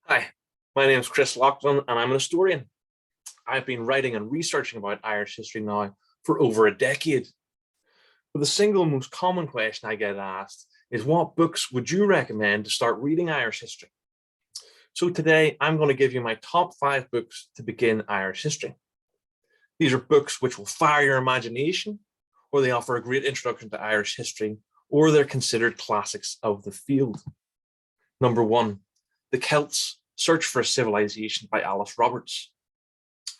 Hi, my name is Chris Loughlin and I'm an historian. I've been writing and researching about Irish history now for over a decade. But the single most common question I get asked is, what books would you recommend to start reading Irish history? So today I'm going to give you my top 5 books to begin Irish history. These are books which will fire your imagination, or they offer a great introduction to Irish history, or they're considered classics of the field. Number 1, The Celts: Search for a Civilization by Alice Roberts.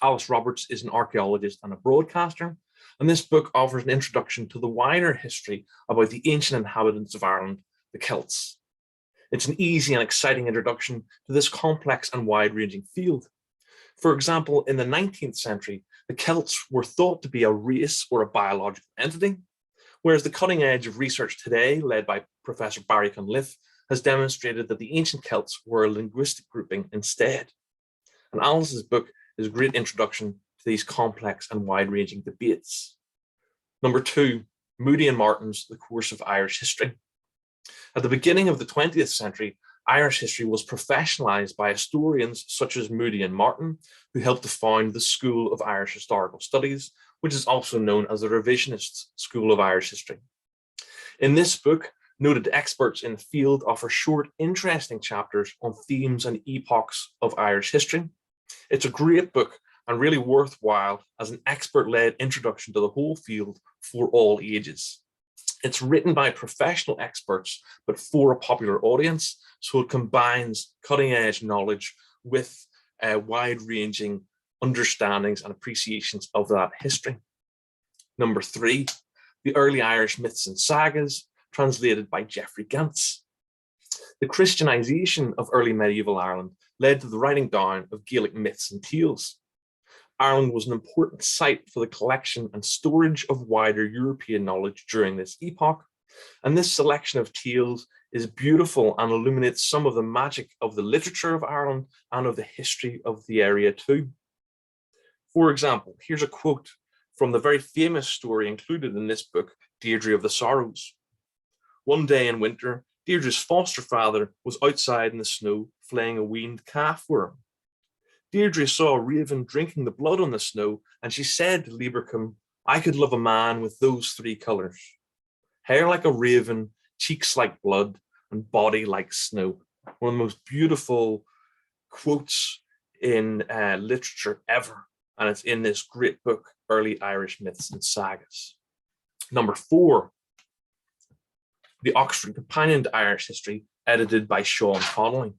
Alice Roberts is an archaeologist and a broadcaster, and this book offers an introduction to the wider history about the ancient inhabitants of Ireland, the Celts. It's an easy and exciting introduction to this complex and wide-ranging field. For example, in the 19th century, the Celts were thought to be a race or a biological entity, whereas the cutting edge of research today, led by Professor Barry Connolly, has demonstrated that the ancient Celts were a linguistic grouping instead. And Alice's book is a great introduction to these complex and wide-ranging debates. Number 2, Moody and Martin's The Course of Irish History. At the beginning of the 20th century, Irish history was professionalized by historians such as Moody and Martin, who helped to found the School of Irish Historical Studies, which is also known as the Revisionist School of Irish History. In this book, noted experts in the field offer short, interesting chapters on themes and epochs of Irish history. It's a great book and really worthwhile as an expert-led introduction to the whole field for all ages. It's written by professional experts, but for a popular audience, so it combines cutting-edge knowledge with wide-ranging understandings and appreciations of that history. Number 3, The Early Irish Myths and Sagas, translated by Geoffrey Gantz. The Christianization of early medieval Ireland led to the writing down of Gaelic myths and tales. Ireland was an important site for the collection and storage of wider European knowledge during this epoch, and this selection of tales is beautiful and illuminates some of the magic of the literature of Ireland and of the history of the area too. For example, here's a quote from the very famous story included in this book, Deirdre of the Sorrows. One day in winter, Deirdre's foster father was outside in the snow flaying a weaned calf for him. Deirdre saw a raven drinking the blood on the snow, and she said to Liebercombe, "I could love a man with those 3 colours. Hair like a raven, cheeks like blood, and body like snow." One of the most beautiful quotes in literature ever, and it's in this great book, Early Irish Myths and Sagas. Number 4, The Oxford Companion to Irish History, edited by Sean Connolly.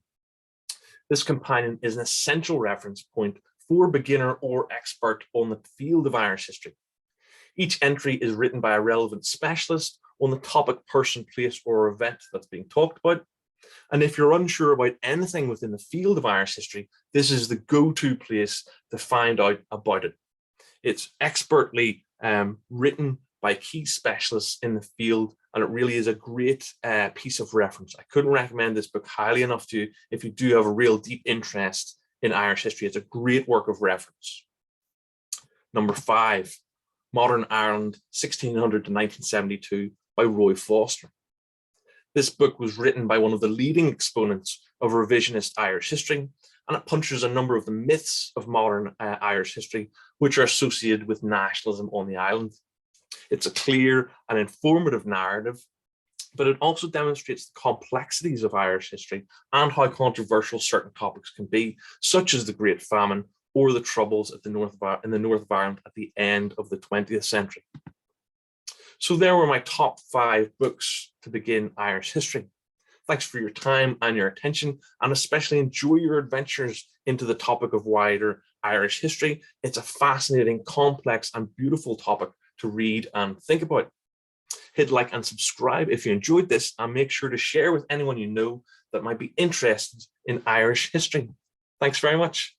This companion is an essential reference point for beginner or expert on the field of Irish history. Each entry is written by a relevant specialist on the topic, person, place, or event that's being talked about. And if you're unsure about anything within the field of Irish history, this is the go-to place to find out about it. It's expertly written by key specialists in the field, and it really is a great piece of reference. I couldn't recommend this book highly enough to you if you do have a real deep interest in Irish history. It's a great work of reference. Number 5, Modern Ireland, 1600 to 1972 by Roy Foster. This book was written by one of the leading exponents of revisionist Irish history, and it punches a number of the myths of modern Irish history, which are associated with nationalism on the island. It's a clear and informative narrative, but it also demonstrates the complexities of Irish history and how controversial certain topics can be, such as the Great Famine or the Troubles in the north of Ireland at the end of the 20th century. So there were my top 5 books to begin Irish history. Thanks for your time and your attention, and especially enjoy your adventures into the topic of wider Irish history. It's a fascinating, complex, and beautiful topic to read and think about. Hit like and subscribe if you enjoyed this, and make sure to share with anyone you know that might be interested in Irish history. Thanks very much.